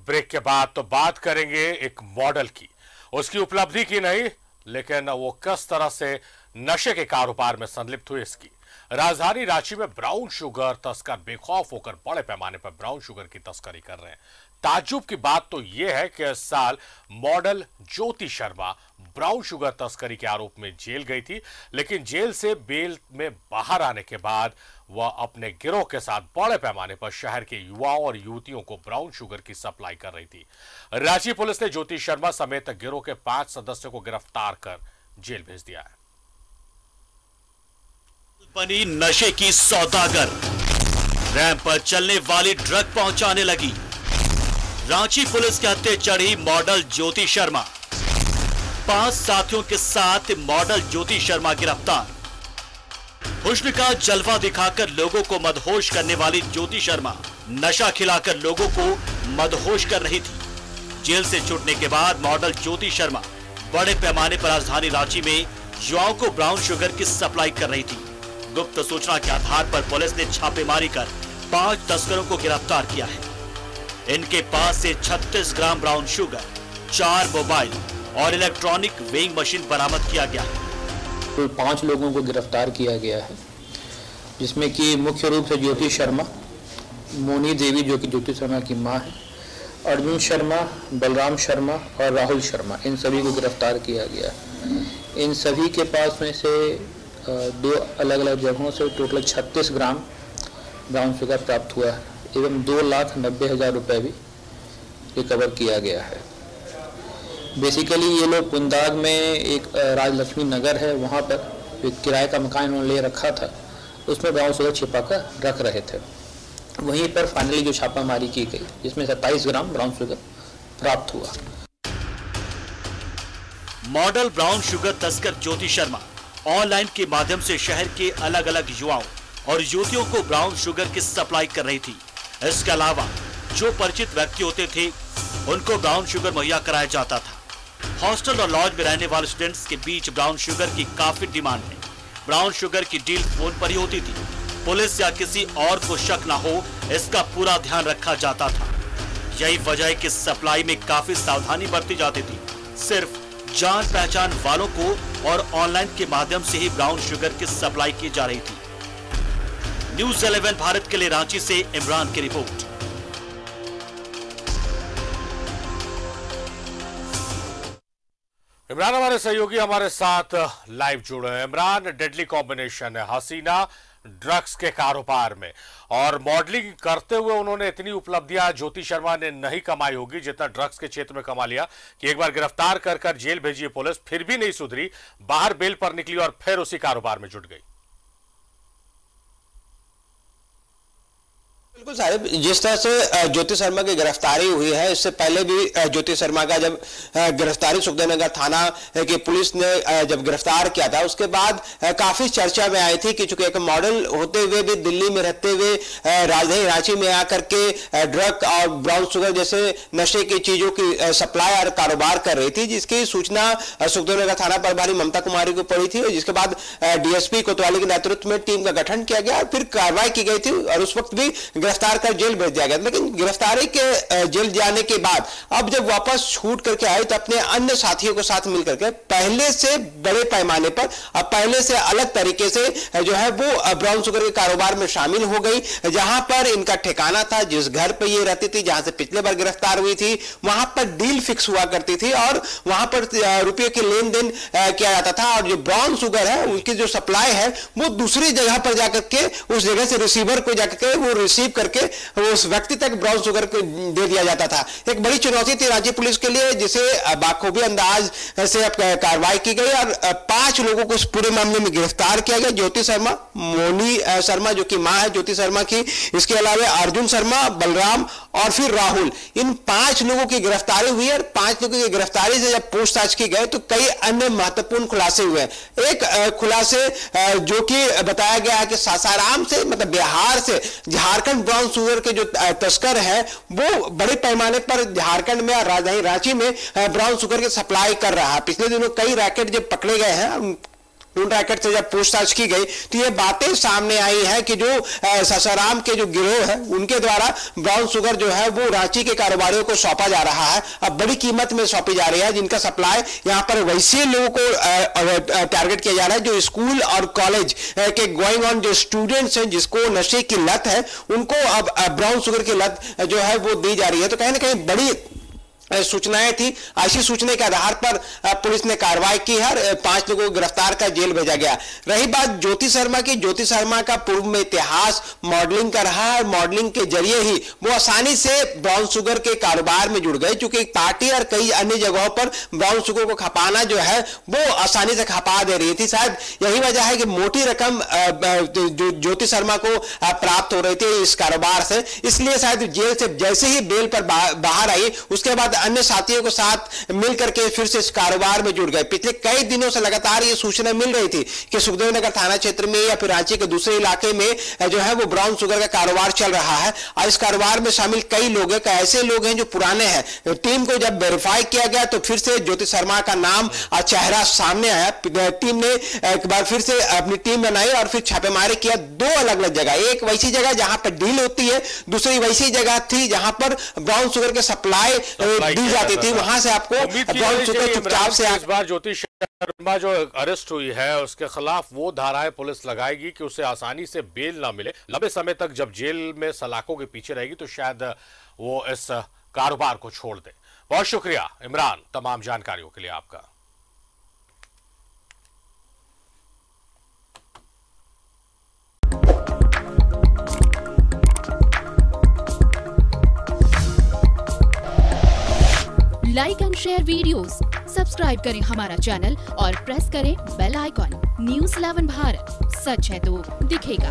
Break के बाद तो बात करेंगे एक मॉडल की, उसकी उपलब्धि की नहीं, लेकिन वो किस तरह से नशे के कारोबार में संलिप्त हुई इसकी। राजधानी रांची में ब्राउन शुगर तस्कर बेखौफ होकर बड़े पैमाने पर ब्राउन शुगर की तस्करी कर रहे हैं। ताज्जुब की बात तो यह है कि इस साल model Jyoti Sharma brown sugar तस्करी के आरोप में जेल गई थी, लेकिन जेल से बेल में बाहर आने के बाद वह अपने गिरोह के साथ बड़े पैमाने पर शहर के युवाओं और युवतियों को ब्राउन शुगर की सप्लाई कर रही थी। रांची पुलिस ने ज्योति शर्मा समेत गिरोह के 5 सदस्यों को गिरफ्तार कर जेल भेज दिया है। बनी नशे की सौदागर, रैंप पर चलने वाली ड्रग पहुंचाने लगी। रांची पुलिस के हत्थे चढ़ी मॉडल ज्योति शर्मा। 5 साथियों के साथ मॉडल ज्योति शर्मा गिरफ्तार। हुस्न का जलवा दिखाकर लोगों को मदहोश करने वाली ज्योति शर्मा नशा खिलाकर लोगों को मदहोश कर रही थी। जेल से छूटने के बाद मॉडल ज्योति शर्मा बड़े पैमाने पर राजधानी रांची में युवाओं को ब्राउन शुगर की सप्लाई कर रही थी। गुप्त सूचना के आधार पर पुलिस ने छापेमारी कर 5 तस्करों को गिरफ्तार किया है। इनके पास से 36 ग्राम ब्राउन शुगर, 4 मोबाइल और इलेक्ट्रॉनिक वेइंग मशीन बरामद किया गया है। कुल 5 लोगों को गिरफ्तार किया गया है, जिसमें कि मुख्य रूप से ज्योति शर्मा, मोनी देवी जो कि ज्योति शर्मा की मां है, अर्जुन शर्मा, बलराम शर्मा और राहुल शर्मा, इन सभी को गिरफ्तार किया गया है। इन सभी के पास में से 2 अलग अलग जगहों से टोटल 36 ग्राम ब्राउन शुगर प्राप्त हुआ है एवं 2,90,000 रुपये भी रिकवर किया गया है। बेसिकली ये लोग पुंदाग में एक राजलक्ष्मी नगर है, वहाँ पर एक किराए का मकान उन्होंने ले रखा था, उसमें ब्राउन शुगर छिपा कर रख रहे थे। वहीं पर फाइनली जो छापामारी की गई, जिसमें 27 ग्राम ब्राउन शुगर प्राप्त हुआ। मॉडल ब्राउन शुगर तस्कर ज्योति शर्मा ऑनलाइन के माध्यम से शहर के अलग अलग युवाओं और युवतियों को ब्राउन शुगर की सप्लाई कर रही थी। इसके अलावा जो परिचित व्यक्ति होते थे उनको ब्राउन शुगर मुहैया कराया जाता था। हॉस्टल और लॉज में रहने वाले स्टूडेंट्स के बीच ब्राउन शुगर की काफी डिमांड है। ब्राउन शुगर की डील फोन पर ही होती थी। पुलिस या किसी और को शक ना हो, इसका पूरा ध्यान रखा जाता था। यही वजह है कि सप्लाई में काफी सावधानी बरती जाती थी। सिर्फ जान पहचान वालों को और ऑनलाइन के माध्यम से ही ब्राउन शुगर की सप्लाई की जा रही थी। न्यूज़ 11 भारत के लिए रांची से इमरान की रिपोर्ट। इमरान हमारे सहयोगी हमारे साथ लाइव जुड़े हैं। इमरान, डेडली कॉम्बिनेशन है हसीना ड्रग्स के कारोबार में, और मॉडलिंग करते हुए उन्होंने इतनी उपलब्धियां ज्योति शर्मा ने नहीं कमाई होगी जितना ड्रग्स के क्षेत्र में कमा लिया कि एक बार गिरफ्तार कर जेल भेजी पुलिस, फिर भी नहीं सुधरी, बाहर बेल पर निकली और फिर उसी कारोबार में जुट गई। बिल्कुल साहिब, जिस तरह से ज्योति शर्मा की गिरफ्तारी हुई है, इससे पहले भी ज्योति शर्मा का जब गिरफ्तारी सुखदेवनगर थाना की पुलिस ने जब गिरफ्तार किया था, उसके बाद काफी चर्चा में आई थी कि चूंकि एक मॉडल होते हुए भी दिल्ली में रहते हुए राजधानी रांची में आकर के ड्रग और ब्राउन शुगर जैसे नशे की चीजों की सप्लाई और कारोबार कर रही थी, जिसकी सूचना सुखदेवनगर थाना प्रभारी ममता कुमारी को पड़ी थी। जिसके बाद डीएसपी कोतवाली के नेतृत्व में टीम का गठन किया गया और फिर कार्रवाई की गई थी और उस वक्त भी गिरफ्तार कर जेल भेज दिया गया। लेकिन गिरफ्तारी के जेल जाने के बाद अब जब वापस छूट करके आई तो अपने अन्य साथियों के साथ मिलकर के पहले से बड़े पैमाने पर, अब पहले से अलग तरीके से जो है वो ब्राउन शुगर के कारोबार में शामिल हो गई। जहां पर इनका ठिकाना था, जिस घर पर ये रहती थी, जहां से पिछले बार गिरफ्तार हुई थी, वहां पर डील फिक्स हुआ करती थी और वहां पर रुपये के लेन देन किया जाता था। और जो ब्राउन शुगर है उनकी जो सप्लाई है वो दूसरी जगह पर जाकर के उस जगह से रिसीवर को जाकर के वो रिसीव करके उस व्यक्ति तक ब्राउन शुगर को दे दिया जाता था। एक बड़ी चुनौती थी रांची पुलिस के लिए, जिसे बाखूबी अंदाज से कार्रवाई की गई और 5 लोगों को इस पूरे मामले में गिरफ्तार किया गया। ज्योति शर्मा, मोनी शर्मा जो कि मां है ज्योति शर्मा की, इसके अलावा अर्जुन शर्मा, बलराम और फिर राहुल, इन 5 लोगों की गिरफ्तारी हुई है। और 5 लोगों की गिरफ्तारी से जब पूछताछ की गई तो कई अन्य महत्वपूर्ण खुलासे हुए। एक खुलासे जो कि बताया गया है कि सासाराम से, मतलब बिहार से झारखंड ब्राउन शुगर के जो तस्कर है वो बड़े पैमाने पर झारखंड में और राजधानी रांची में ब्राउन शुगर की सप्लाई कर रहा है। पिछले दिनों कई रैकेट जब पकड़े गए हैं ढूंढ रैकेट से जब पूछताछ की गई तो ये बातें सामने आई है कि जो सासाराम के जो गिरोह है उनके द्वारा ब्राउन शुगर जो है वो रांची के कारोबारियों को सौंपा जा रहा है। अब बड़ी कीमत में सौंपी जा रही है, जिनका सप्लाई यहाँ पर वैसे लोगों को टारगेट किया जा रहा है जो स्कूल और कॉलेज के गोइंग ऑन जो स्टूडेंट्स हैं जिसको नशे की लत है, उनको अब ब्राउन शुगर की लत जो है वो दी जा रही है। तो कहीं ना कहीं बड़ी सूचनाएं थी, ऐसी सूचना के आधार पर पुलिस ने कार्रवाई की है, 5 लोगों को गिरफ्तार कर जेल भेजा गया। रही बात ज्योति शर्मा की, ज्योति शर्मा का पूर्व में इतिहास मॉडलिंग का रहा है। मॉडलिंग के जरिए ही वो आसानी से ब्राउन शुगर के कारोबार में जुड़ गए, क्योंकि पार्टी और कई अन्य जगहों पर ब्राउन शुगर को खपाना जो है वो आसानी से खपा दे रही थी। शायद यही वजह है कि मोटी रकम ज्योति शर्मा को प्राप्त हो रही थी इस कारोबार से, इसलिए शायद जेल से जैसे ही बेल पर बाहर आई उसके बाद अन्य साथियों के साथ मिलकर के फिर से इस कारोबार में जुड़ गए। पिछले कई दिनों से लगातार ये सूचना मिल रही थी कि सुखदेव नगर थाना क्षेत्र में या फिर रांची के दूसरे इलाके में जो है वो ब्राउन शुगर का कारोबार चल रहा है और इस कारोबार में शामिल कई लोग हैं, ऐसे लोग हैं जो पुराने हैं। टीम को जब वेरीफाई किया गया तो फिर से ज्योति शर्मा का नाम और चेहरा सामने आया। टीम ने एक बार फिर से अपनी टीम बनाई और फिर छापेमारी किया 2 अलग अलग जगह, एक वैसी जगह जहां पर डील होती है, दूसरी वैसी जगह थी जहां पर ब्राउन शुगर के सप्लाई दी जाती थी। वहां से आपको ब्राउन शुगर चुपचाप से इस बार ज्योति शर्मा जो अरेस्ट हुई है उसके खिलाफ वो धाराएं पुलिस लगाएगी कि उसे आसानी से बेल ना मिले। लंबे समय तक जब जेल में सलाखों के पीछे रहेगी तो शायद वो इस कारोबार को छोड़ दे। बहुत शुक्रिया इमरान तमाम जानकारियों के लिए आपका। Like and share videos, subscribe करें हमारा चैनल और प्रेस करें बेल आइकॉन। न्यूज़ 11 भारत, सच है तो दिखेगा।